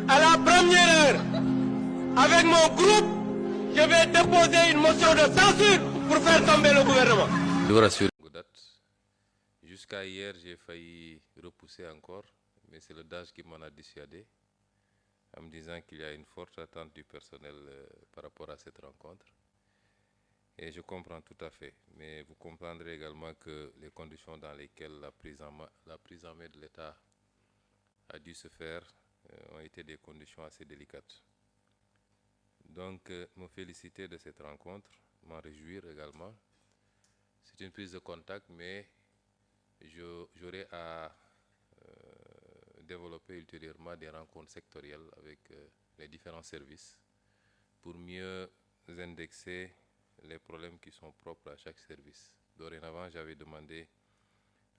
À la première heure, avec mon groupe, je vais déposer une motion de censure pour faire tomber le gouvernement. Je vous rassure. Jusqu'à hier, j'ai failli repousser encore, mais c'est le DAGE qui m'en a dissuadé, en me disant qu'il y a une forte attente du personnel par rapport à cette rencontre. Et je comprends tout à fait, mais vous comprendrez également que les conditions dans lesquelles la prise en main de l'État a dû se faire ont été des conditions assez délicates. Donc, me féliciter de cette rencontre, m'en réjouir également. C'est une prise de contact, mais j'aurai à développer ultérieurement des rencontres sectorielles avec les différents services pour mieux indexer les problèmes qui sont propres à chaque service. Dorénavant, j'avais demandé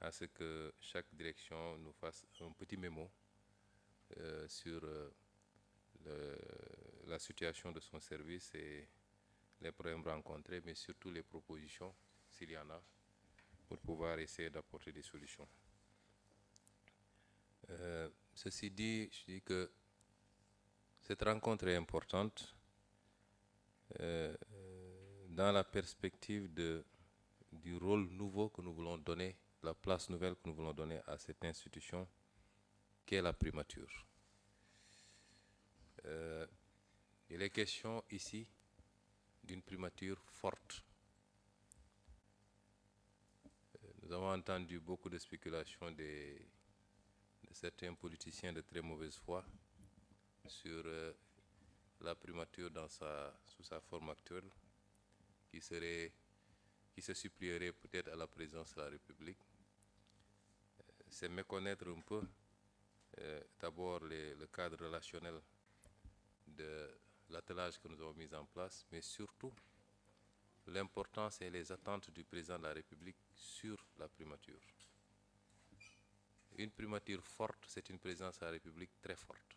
à ce que chaque direction nous fasse un petit mémo sur la situation de son service et les problèmes rencontrés, mais surtout les propositions, s'il y en a, pour pouvoir essayer d'apporter des solutions. Ceci dit, je dis que cette rencontre est importante dans la perspective du rôle nouveau que nous voulons donner, la place nouvelle que nous voulons donner à cette institution qu'est la primature. Il est question ici d'une primature forte. Nous avons entendu beaucoup de spéculations de certains politiciens de très mauvaise foi sur la primature sous sa forme actuelle, qui se supplierait peut-être à la présidence de la République. C'est méconnaître un peu d'abord le cadre relationnel de l'attelage que nous avons mis en place, mais surtout l'importance et les attentes du président de la République sur la primature. Une primature forte, c'est une présidence de la République très forte.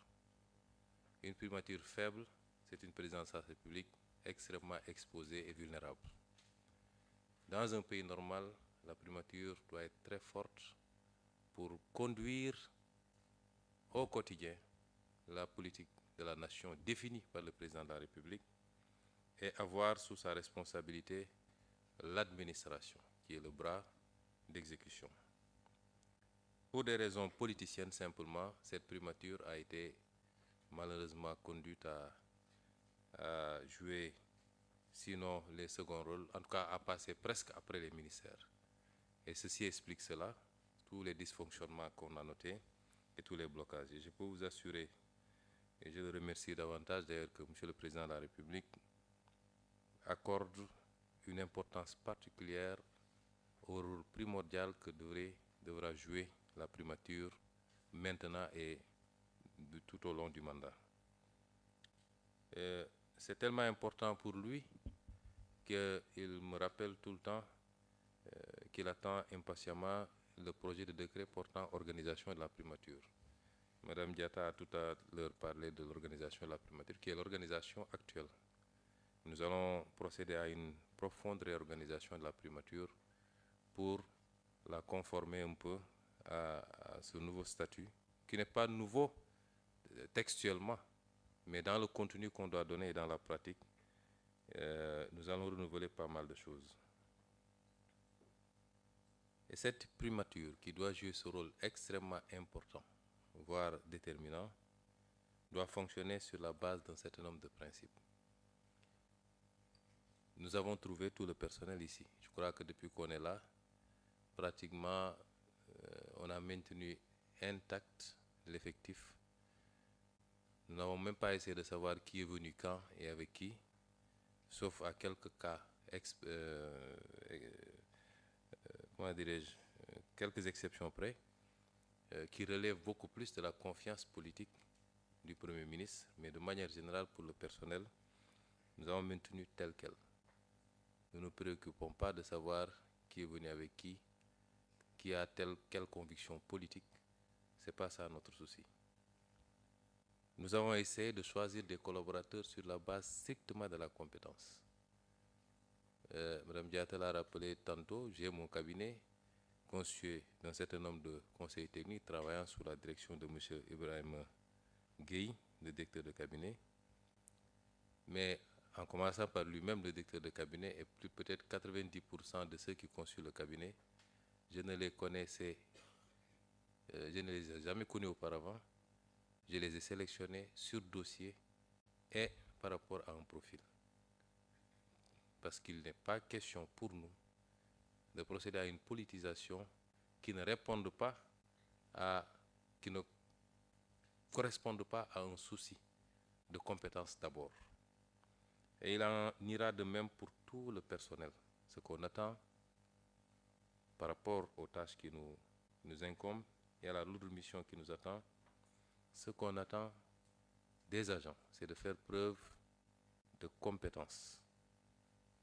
Une primature faible, c'est une présidence de la République extrêmement exposée et vulnérable. Dans un pays normal, la primature doit être très forte pour conduire au quotidien la politique de la nation définie par le président de la République et avoir sous sa responsabilité l'administration, qui est le bras d'exécution. Pour des raisons politiciennes simplement, cette primature a été malheureusement conduite à jouer, sinon les seconds rôles, en tout cas à passer presque après les ministères. Et ceci explique cela, tous les dysfonctionnements qu'on a notés et tous les blocages. Et je peux vous assurer, et je le remercie davantage d'ailleurs, que M. le Président de la République accorde une importance particulière au rôle primordial que devra jouer la primature maintenant et tout au long du mandat. C'est tellement important pour lui qu'il me rappelle tout le temps qu'il attend impatiemment le projet de décret portant organisation de la primature. Madame Diatta a tout à l'heure parlé de l'organisation de la primature, qui est l'organisation actuelle. Nous allons procéder à une profonde réorganisation de la primature pour la conformer un peu à ce nouveau statut, qui n'est pas nouveau textuellement, mais dans le contenu qu'on doit donner et dans la pratique, nous allons renouveler pas mal de choses. Et cette primature, qui doit jouer ce rôle extrêmement important, voire déterminant, doit fonctionner sur la base d'un certain nombre de principes. Nous avons trouvé tout le personnel ici. Je crois que depuis qu'on est là, pratiquement, on a maintenu intact l'effectif. Nous n'avons même pas essayé de savoir qui est venu quand et avec qui, sauf à quelques cas, comment dirais-je, quelques exceptions près, qui relèvent beaucoup plus de la confiance politique du Premier ministre, mais de manière générale pour le personnel, nous avons maintenu tel quel. Nous ne nous préoccupons pas de savoir qui est venu avec qui a quelle conviction politique. Ce n'est pas ça notre souci. Nous avons essayé de choisir des collaborateurs sur la base strictement de la compétence. Mme Diatta l'a rappelé tantôt, j'ai mon cabinet constitué d'un certain nombre de conseillers techniques travaillant sous la direction de M. Ibrahim Gueye, de directeur de cabinet, mais en commençant par lui-même, le directeur de cabinet, et plus peut-être 90% de ceux qui conçurent le cabinet, je ne les connaissais, je ne les ai jamais connus auparavant. Je les ai sélectionnés sur dossier et par rapport à un profil. Parce qu'il n'est pas question pour nous de procéder à une politisation qui ne réponde pas qui ne corresponde pas à un souci de compétence d'abord. Et il en ira de même pour tout le personnel. Ce qu'on attend par rapport aux tâches qui nous incombent et à la lourde mission qui nous attend, ce qu'on attend des agents, c'est de faire preuve de compétence.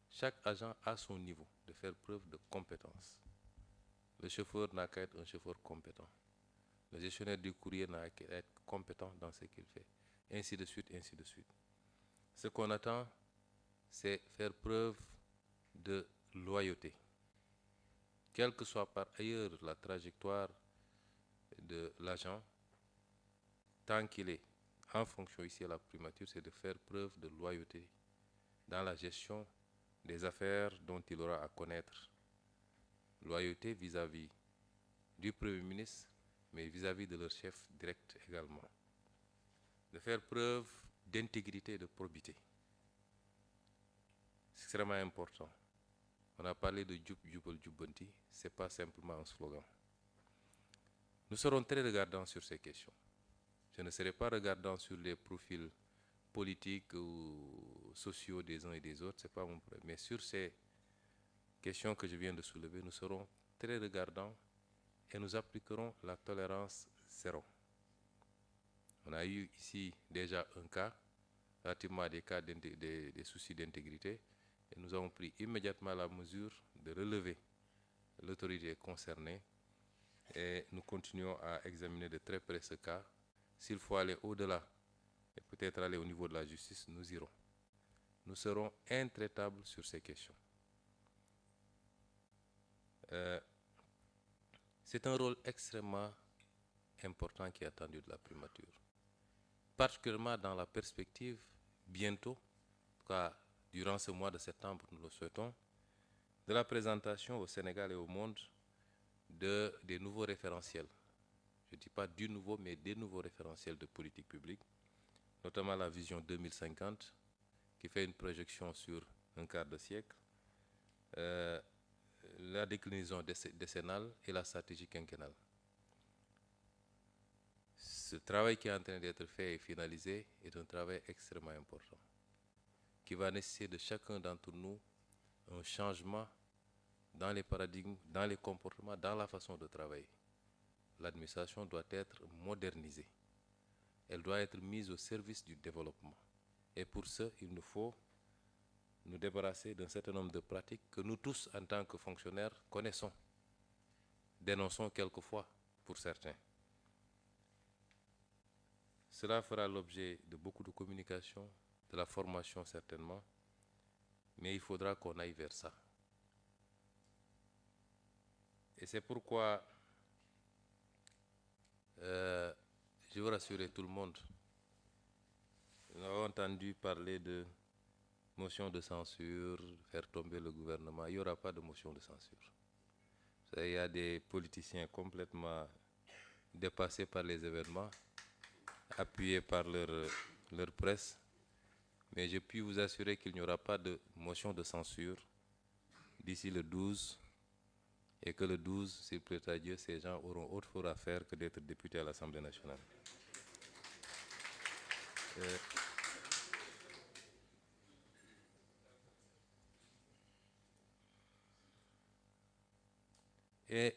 Chaque agent a son niveau de faire preuve de compétence. Le chauffeur n'a qu'à être un chauffeur compétent. Le gestionnaire du courrier n'a qu'à être compétent dans ce qu'il fait. Ainsi de suite, ainsi de suite. Ce qu'on attend, c'est faire preuve de loyauté. Quelle que soit par ailleurs la trajectoire de l'agent, tant qu'il est en fonction ici à la primature, c'est de faire preuve de loyauté dans la gestion des affaires dont il aura à connaître. Loyauté vis-à-vis du Premier ministre, mais vis-à-vis de leur chef direct également. De faire preuve d'intégrité et de probité. C'est extrêmement important. On a parlé de Djoub Djoubal Djoubanti, ce n'est pas simplement un slogan. Nous serons très regardants sur ces questions. Je ne serai pas regardant sur les profils politiques ou sociaux des uns et des autres, ce n'est pas mon problème. Mais sur ces questions que je viens de soulever, nous serons très regardants et nous appliquerons la tolérance zéro. On a eu ici déjà un cas, relativement à des cas des soucis d'intégrité, et nous avons pris immédiatement la mesure de relever l'autorité concernée et nous continuons à examiner de très près ce cas. S'il faut aller au-delà et peut-être aller au niveau de la justice, nous irons. Nous serons intraitables sur ces questions. C'est un rôle extrêmement important qui est attendu de la primature, particulièrement dans la perspective, bientôt, en tout cas durant ce mois de septembre, nous le souhaitons, de la présentation au Sénégal et au monde des nouveaux référentiels. Je ne dis pas du nouveau, mais des nouveaux référentiels de politique publique, notamment la vision 2050, qui fait une projection sur un quart de siècle, la déclinaison décennale et la stratégie quinquennale. Ce travail qui est en train d'être fait et finalisé est un travail extrêmement important, qui va nécessiter de chacun d'entre nous un changement dans les paradigmes, dans les comportements, dans la façon de travailler. L'administration doit être modernisée. Elle doit être mise au service du développement. Et pour ce, il nous faut nous débarrasser d'un certain nombre de pratiques que nous tous, en tant que fonctionnaires, connaissons, dénonçons quelquefois pour certains. Cela fera l'objet de beaucoup de communication, de la formation certainement, mais il faudra qu'on aille vers ça. Et c'est pourquoi je veux rassurer tout le monde. Nous avons entendu parler de motion de censure, faire tomber le gouvernement. Il n'y aura pas de motion de censure. Il y a des politiciens complètement dépassés par les événements, appuyés par leur presse. Mais je puis vous assurer qu'il n'y aura pas de motion de censure d'ici le 12. Et que le 12, s'il plaît à Dieu, ces gens auront autre chose à faire que d'être députés à l'Assemblée nationale. Et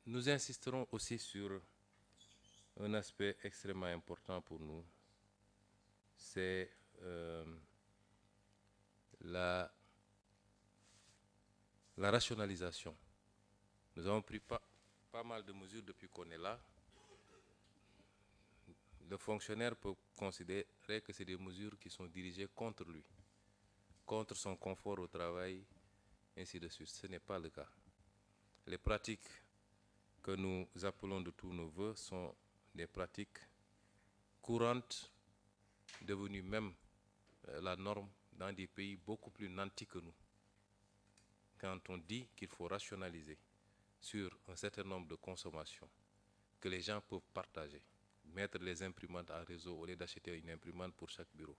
nous insisterons aussi sur un aspect extrêmement important pour nous, c'est la rationalisation. Nous avons pris pas mal de mesures depuis qu'on est là. Le fonctionnaire peut considérer que c'est des mesures qui sont dirigées contre lui, contre son confort au travail, ainsi de suite. Ce n'est pas le cas. Les pratiques que nous appelons de tous nos voeux sont des pratiques courantes devenu même la norme dans des pays beaucoup plus nantis que nous. Quand on dit qu'il faut rationaliser sur un certain nombre de consommations que les gens peuvent partager, mettre les imprimantes en réseau au lieu d'acheter une imprimante pour chaque bureau,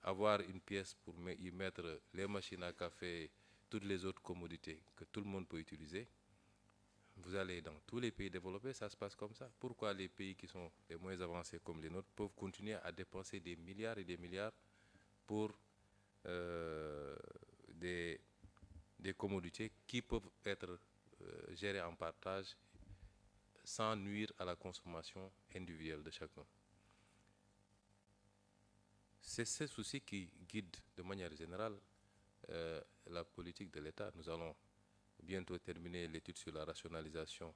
avoir une pièce pour y mettre les machines à café, toutes les autres commodités que tout le monde peut utiliser. Vous allez dans tous les pays développés, ça se passe comme ça. Pourquoi les pays qui sont les moins avancés comme les nôtres peuvent continuer à dépenser des milliards et des milliards pour des commodités qui peuvent être gérées en partage sans nuire à la consommation individuelle de chacun? C'est ce souci qui guide de manière générale la politique de l'État. Nous allons bientôt terminer l'étude sur la rationalisation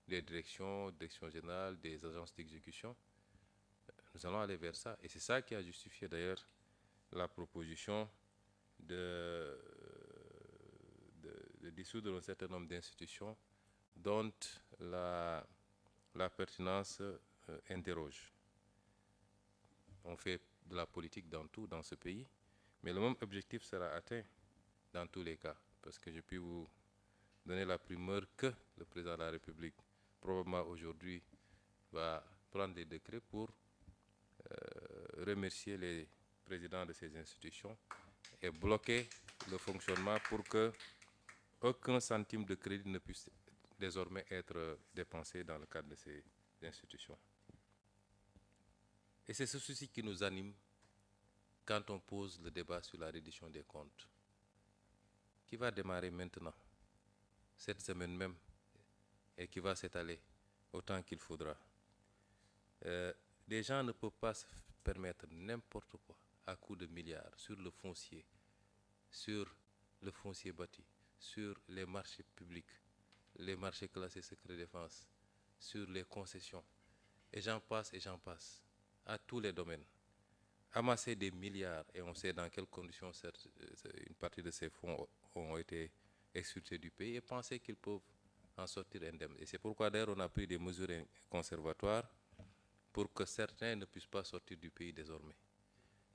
des directions générales, des agences d'exécution. Nous allons aller vers ça. Et c'est ça qui a justifié d'ailleurs la proposition de dissoudre un certain nombre d'institutions dont la pertinence interroge. On fait de la politique dans tout dans ce pays, mais le même objectif sera atteint dans tous les cas, parce que je puis vous donner la primeur que le président de la République, probablement aujourd'hui, va prendre des décrets pour remercier les présidents de ces institutions et bloquer le fonctionnement pour que aucun centime de crédit ne puisse désormais être dépensé dans le cadre de ces institutions. Et c'est ce souci qui nous anime quand on pose le débat sur la reddition des comptes, qui va démarrer maintenant, cette semaine même, et qui va s'étaler autant qu'il faudra. Les gens ne peuvent pas se permettre n'importe quoi à coût de milliards sur le foncier bâti, sur les marchés publics, les marchés classés secret défense, sur les concessions, et j'en passe, à tous les domaines. Amasser des milliards, et on sait dans quelles conditions une partie de ces fonds ont été expulsés du pays, et penser qu'ils peuvent en sortir indemnes. Et c'est pourquoi d'ailleurs on a pris des mesures conservatoires pour que certains ne puissent pas sortir du pays désormais.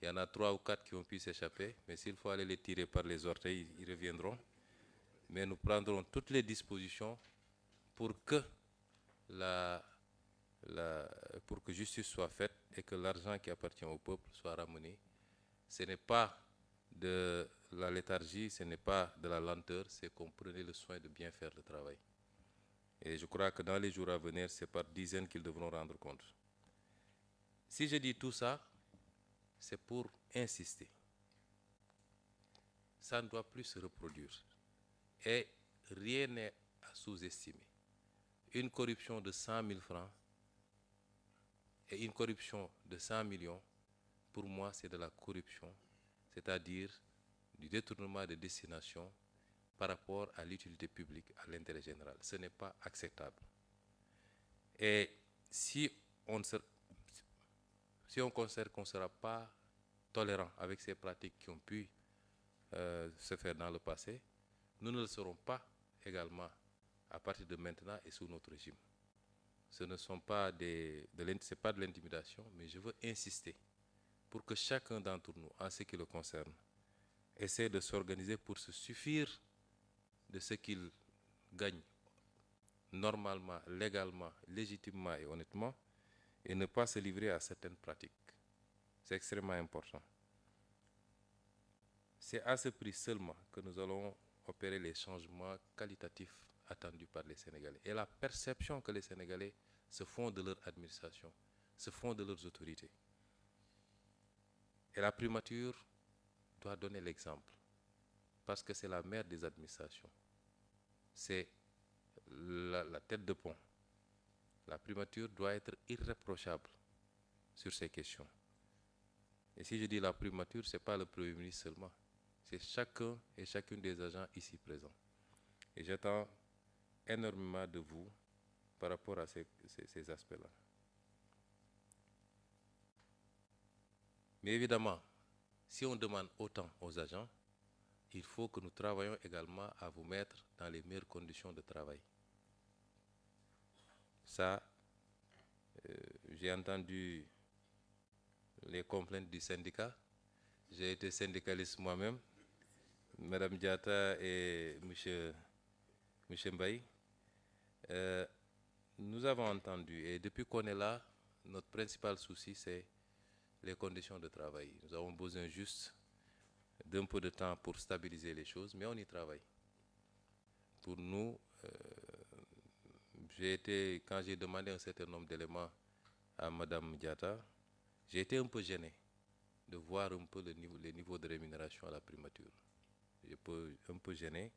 Il y en a 3 ou 4 qui ont pu s'échapper, mais s'il faut aller les tirer par les orteils, ils reviendront. Mais nous prendrons toutes les dispositions pour que justice soit faite et que l'argent qui appartient au peuple soit ramené. Ce n'est pas de la léthargie, ce n'est pas de la lenteur, c'est qu'on prenait le soin de bien faire le travail. Et je crois que dans les jours à venir, c'est par dizaines qu'ils devront rendre compte. Si je dis tout ça, c'est pour insister. Ça ne doit plus se reproduire. Et rien n'est à sous-estimer. Une corruption de 100 000 francs et une corruption de 100 millions, pour moi, c'est de la corruption, c'est-à-dire du détournement de destination par rapport à l'utilité publique, à l'intérêt général. Ce n'est pas acceptable. Et si on considère qu'on ne sera pas tolérant avec ces pratiques qui ont pu se faire dans le passé, nous ne le serons pas également à partir de maintenant et sous notre régime. Ce ne sont pas de l'intimidation, mais je veux insister pour que chacun d'entre nous, en ce qui le concerne, essaie de s'organiser pour se suffire de ce qu'il gagne normalement, légalement, légitimement et honnêtement, et ne pas se livrer à certaines pratiques. C'est extrêmement important. C'est à ce prix seulement que nous allons opérer les changements qualitatifs attendus par les Sénégalais. Et la perception que les Sénégalais se font de leur administration, se font de leurs autorités. Et la primature doit donner l'exemple, parce que c'est la mère des administrations. C'est la tête de pont. La primature doit être irréprochable sur ces questions. Et si je dis la primature, ce n'est pas le Premier ministre seulement. C'est chacun et chacune des agents ici présents. Et j'attends énormément de vous par rapport à ces aspects-là. Mais évidemment, si on demande autant aux agents, il faut que nous travaillions également à vous mettre dans les meilleures conditions de travail. Ça, j'ai entendu les complaintes du syndicat. J'ai été syndicaliste moi-même, Madame Diatta et Monsieur Mbaye. Nous avons entendu, et depuis qu'on est là, notre principal souci, c'est les conditions de travail. Nous avons besoin juste d'un peu de temps pour stabiliser les choses, mais on y travaille. Pour nous, quand j'ai demandé un certain nombre d'éléments à Madame Diatta, j'ai été un peu gêné de voir un peu les niveaux de rémunération à la primature. Un peu gêné.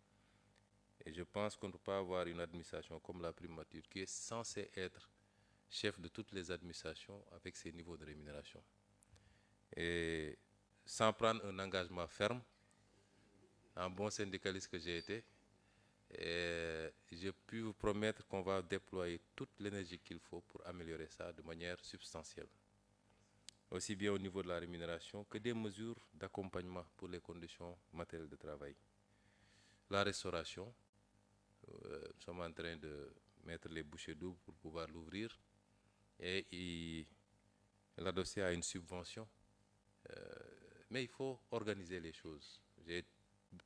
Et je pense qu'on ne peut pas avoir une administration comme la primature qui est censée être chef de toutes les administrations avec ces niveaux de rémunération. Et sans prendre un engagement ferme, en bon syndicaliste que j'ai été, j'ai pu vous promettre qu'on va déployer toute l'énergie qu'il faut pour améliorer ça de manière substantielle. Aussi bien au niveau de la rémunération que des mesures d'accompagnement pour les conditions matérielles de travail. La restauration, nous sommes en train de mettre les bouchées doubles pour pouvoir l'ouvrir et l'adosser à une subvention. Mais il faut organiser les choses. J'ai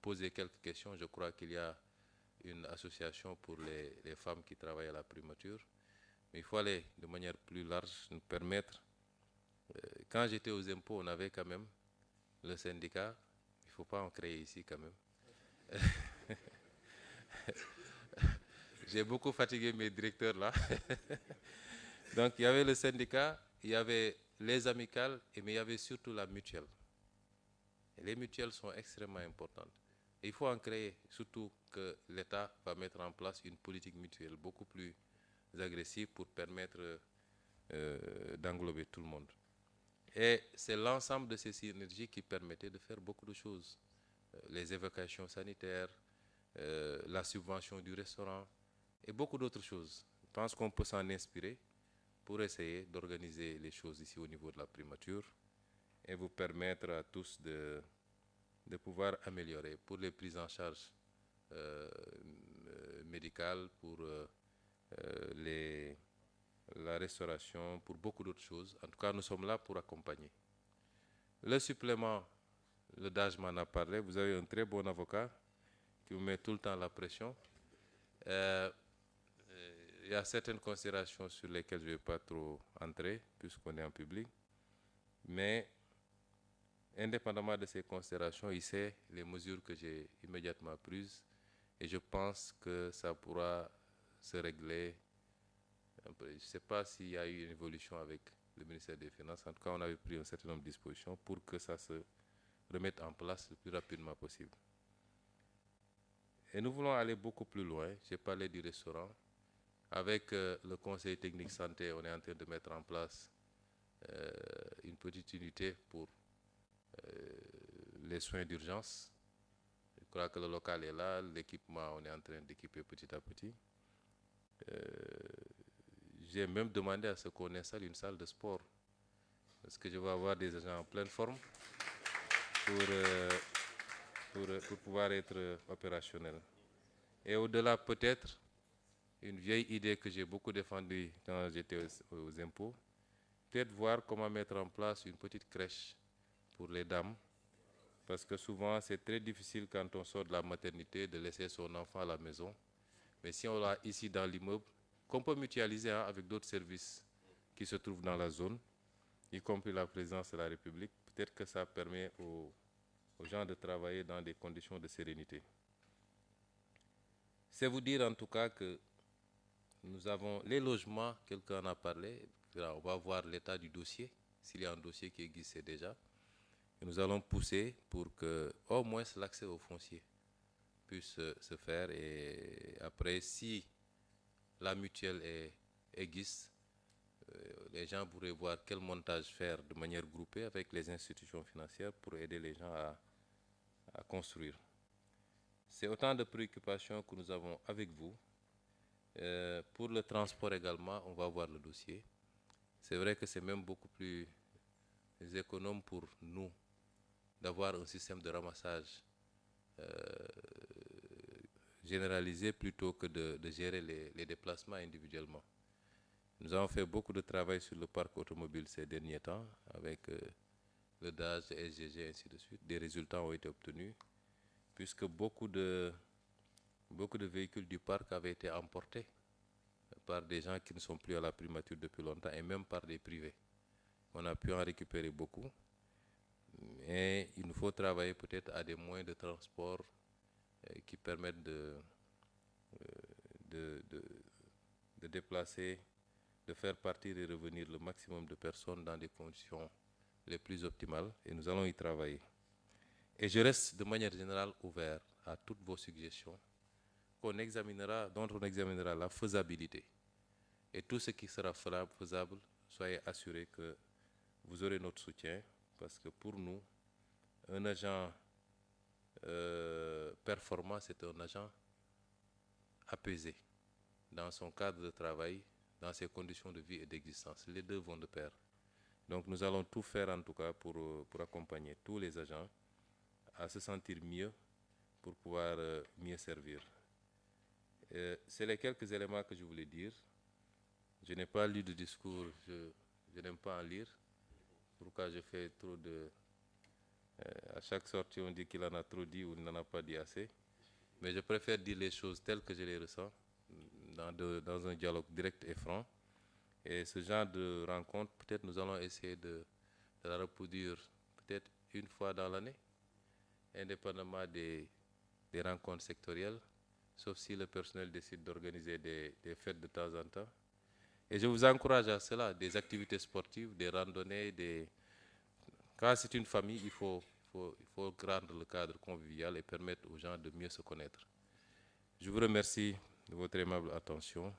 posé quelques questions. Je crois qu'il y a une association pour les femmes qui travaillent à la primature. Mais il faut aller de manière plus large, nous permettre. Quand j'étais aux impôts, on avait quand même le syndicat. Il ne faut pas en créer ici quand même. J'ai beaucoup fatigué mes directeurs là. Donc il y avait le syndicat, il y avait les amicales, mais il y avait surtout la mutuelle. Et les mutuelles sont extrêmement importantes. Et il faut en créer, surtout que l'État va mettre en place une politique mutuelle beaucoup plus agressive pour permettre d'englober tout le monde. Et c'est l'ensemble de ces synergies qui permettait de faire beaucoup de choses. Les évacuations sanitaires, la subvention du restaurant et beaucoup d'autres choses. Je pense qu'on peut s'en inspirer pour essayer d'organiser les choses ici au niveau de la primature et vous permettre à tous de pouvoir améliorer pour les prises en charge médicales, pour la restauration, pour beaucoup d'autres choses. En tout cas, nous sommes là pour accompagner. Le supplément, le DAGE m'en a parlé. Vous avez un très bon avocat qui vous met tout le temps la pression. Il y a certaines considérations sur lesquelles je ne vais pas trop entrer, puisqu'on est en public. Mais, indépendamment de ces considérations, il sait les mesures que j'ai immédiatement prises. Et je pense que ça pourra se régler. Je ne sais pas s'il y a eu une évolution avec le ministère des Finances. En tout cas, on avait pris un certain nombre de dispositions pour que ça se remette en place le plus rapidement possible. Et nous voulons aller beaucoup plus loin. J'ai parlé du restaurant. Avec le Conseil technique santé, on est en train de mettre en place une petite unité pour les soins d'urgence. Je crois que le local est là, l'équipement, on est en train d'équiper petit à petit. J'ai même demandé à ce qu'on installe une salle de sport, parce que je vais avoir des agents en pleine forme pour pouvoir être opérationnel. Et au-delà, peut-être, une vieille idée que j'ai beaucoup défendue quand j'étais aux impôts, peut-être voir comment mettre en place une petite crèche pour les dames, parce que souvent c'est très difficile quand on sort de la maternité de laisser son enfant à la maison. Mais si on l'a ici dans l'immeuble, qu'on peut mutualiser avec d'autres services qui se trouvent dans la zone, y compris la présidence de la République, peut-être que ça permet aux gens de travailler dans des conditions de sérénité. C'est vous dire en tout cas que nous avons les logements, quelqu'un en a parlé, on va voir l'état du dossier, s'il y a un dossier qui existait déjà. Et nous allons pousser pour que au moins l'accès au foncier puisse se faire. Et après, si la mutuelle existe, les gens pourraient voir quel montage faire de manière groupée avec les institutions financières pour aider les gens à construire. C'est autant de préoccupations que nous avons avec vous. Pour le transport également, on va voir le dossier. C'est vrai que c'est même beaucoup plus économe pour nous d'avoir un système de ramassage généralisé plutôt que de gérer les déplacements individuellement. Nous avons fait beaucoup de travail sur le parc automobile ces derniers temps, avec le DAGE, le SGG, ainsi de suite. Des résultats ont été obtenus, puisque beaucoup de véhicules du parc avaient été emportés par des gens qui ne sont plus à la primature depuis longtemps, et même par des privés. On a pu en récupérer beaucoup, et il nous faut travailler peut-être à des moyens de transport qui permettent de déplacer, de faire partir et revenir le maximum de personnes dans des conditions les plus optimales, et nous allons y travailler. Et je reste de manière générale ouvert à toutes vos suggestions dont on examinera la faisabilité. Et tout ce qui sera faisable, soyez assurés que vous aurez notre soutien, parce que pour nous, un agent performant, c'est un agent apaisé dans son cadre de travail, dans ses conditions de vie et d'existence. Les deux vont de pair. Donc nous allons tout faire en tout cas pour accompagner tous les agents à se sentir mieux pour pouvoir mieux servir. C'est les quelques éléments que je voulais dire. Je n'ai pas lu de discours, je n'aime pas en lire. Pourquoi je fais trop de... à chaque sortie, on dit qu'il en a trop dit ou il n'en a pas dit assez. Mais je préfère dire les choses telles que je les ressens, dans un dialogue direct et franc. Et ce genre de rencontre, peut-être nous allons essayer de la reproduire peut-être une fois dans l'année, indépendamment des rencontres sectorielles, sauf si le personnel décide d'organiser des fêtes de temps en temps. Et je vous encourage à cela, des activités sportives, des randonnées, Quand c'est une famille, il faut rendre le cadre convivial et permettre aux gens de mieux se connaître. Je vous remercie de votre aimable attention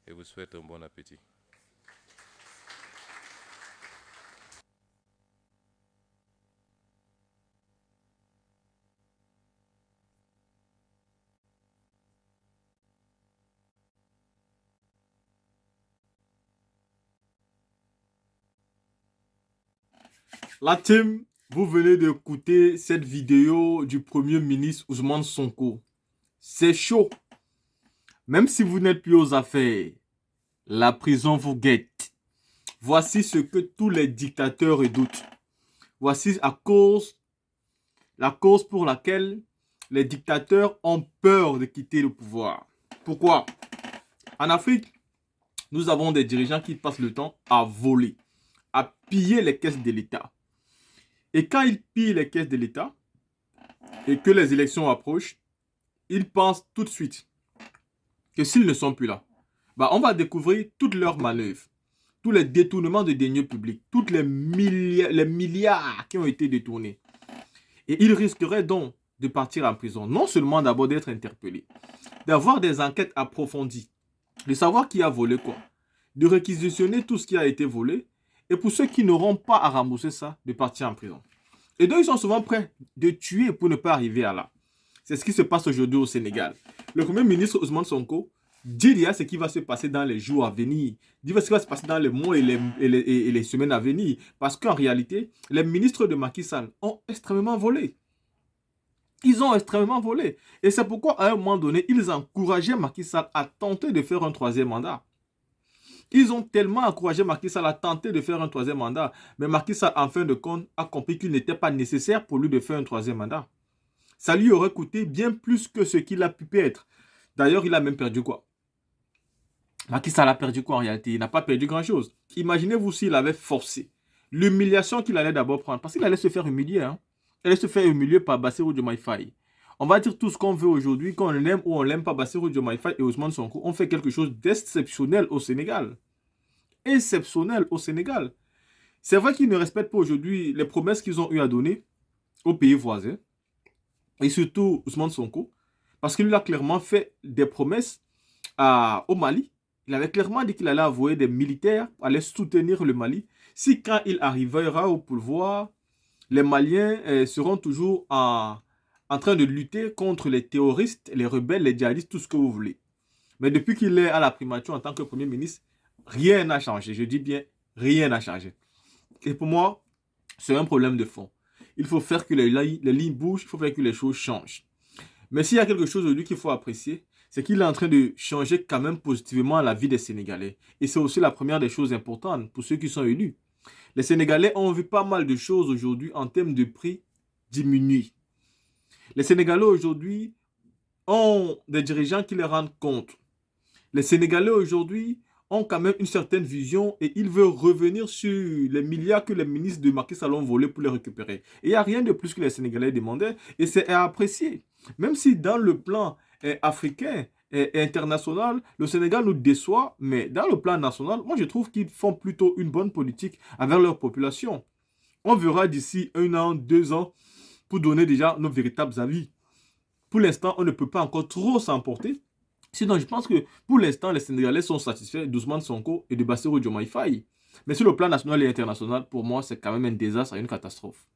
et vous souhaite un bon appétit. La team, vous venez d'écouter cette vidéo du Premier ministre Ousmane Sonko. C'est chaud. Même si vous n'êtes plus aux affaires, la prison vous guette. Voici ce que tous les dictateurs redoutent. Voici la cause pour laquelle les dictateurs ont peur de quitter le pouvoir. Pourquoi? En Afrique, nous avons des dirigeants qui passent le temps à voler, à piller les caisses de l'État. Et quand ils pillent les caisses de l'État et que les élections approchent, ils pensent tout de suite que s'ils ne sont plus là, on va découvrir toutes leurs manœuvres, tous les détournements de deniers publics, tous les milliards qui ont été détournés. Et ils risqueraient donc de partir en prison. Non seulement d'abord d'être interpellés, d'avoir des enquêtes approfondies, de savoir qui a volé quoi, de réquisitionner tout ce qui a été volé, et pour ceux qui n'auront pas à rembourser ça, de partir en prison. Et donc, ils sont souvent prêts de tuer pour ne pas arriver à là. C'est ce qui se passe aujourd'hui au Sénégal. Le Premier ministre Ousmane Sonko dit ce qui va se passer dans les jours à venir, dit ce qui va se passer dans les mois et les semaines à venir. Parce qu'en réalité, les ministres de Macky Sall ont extrêmement volé. Ils ont extrêmement volé. Et c'est pourquoi, à un moment donné, ils encourageaient Macky Sall à tenter de faire un troisième mandat. Ils ont tellement encouragé Macky Sall à tenter de faire un troisième mandat. Mais Macky Sall, en fin de compte, a compris qu'il n'était pas nécessaire pour lui de faire un troisième mandat. Ça lui aurait coûté bien plus que ce qu'il a pu perdre. D'ailleurs, il a même perdu quoi? Macky Sall a perdu quoi en réalité? Il n'a pas perdu grand-chose. Imaginez-vous s'il avait forcé l'humiliation qu'il allait d'abord prendre. Parce qu'il allait se faire humilier. Il allait se faire humilier par Bassirou Diomaye Faye. On va dire tout ce qu'on veut aujourd'hui, qu'on l'aime ou on l'aime pas, Bassirou Diomaye Faye et Ousmane Sonko ont fait quelque chose d'exceptionnel au Sénégal. Exceptionnel au Sénégal. C'est vrai qu'ils ne respectent pas aujourd'hui les promesses qu'ils ont eu à donner aux pays voisins. Et surtout Ousmane Sonko. Parce qu'il a clairement fait des promesses au Mali. Il avait clairement dit qu'il allait envoyer des militaires pour aller soutenir le Mali. Si quand il arrivera au pouvoir, les Maliens seront toujours en train de lutter contre les terroristes, les rebelles, les djihadistes, tout ce que vous voulez. Mais depuis qu'il est à la primature en tant que Premier ministre, rien n'a changé. Je dis bien, rien n'a changé. Et pour moi, c'est un problème de fond. Il faut faire que les lignes bougent, il faut faire que les choses changent. Mais s'il y a quelque chose aujourd'hui qu'il faut apprécier, c'est qu'il est en train de changer quand même positivement la vie des Sénégalais. Et c'est aussi la première des choses importantes pour ceux qui sont élus. Les Sénégalais ont vu pas mal de choses aujourd'hui en termes de prix diminuer. Les Sénégalais aujourd'hui ont des dirigeants qui les rendent compte. Les Sénégalais aujourd'hui ont quand même une certaine vision et ils veulent revenir sur les milliards que les ministres de Macky Sall ont volés pour les récupérer. Et il n'y a rien de plus que les Sénégalais demandaient et c'est à apprécier. Même si dans le plan africain et international, le Sénégal nous déçoit, mais dans le plan national, moi je trouve qu'ils font plutôt une bonne politique avec leur population. On verra d'ici 1 an, 2 ans pour donner déjà nos véritables avis. Pour l'instant, on ne peut pas encore trop s'emporter. Sinon, je pense que pour l'instant, les Sénégalais sont satisfaits d'Ousmane Sonko et de Bassirou Diomaye Faye. Mais sur le plan national et international, pour moi, c'est quand même un désastre et une catastrophe.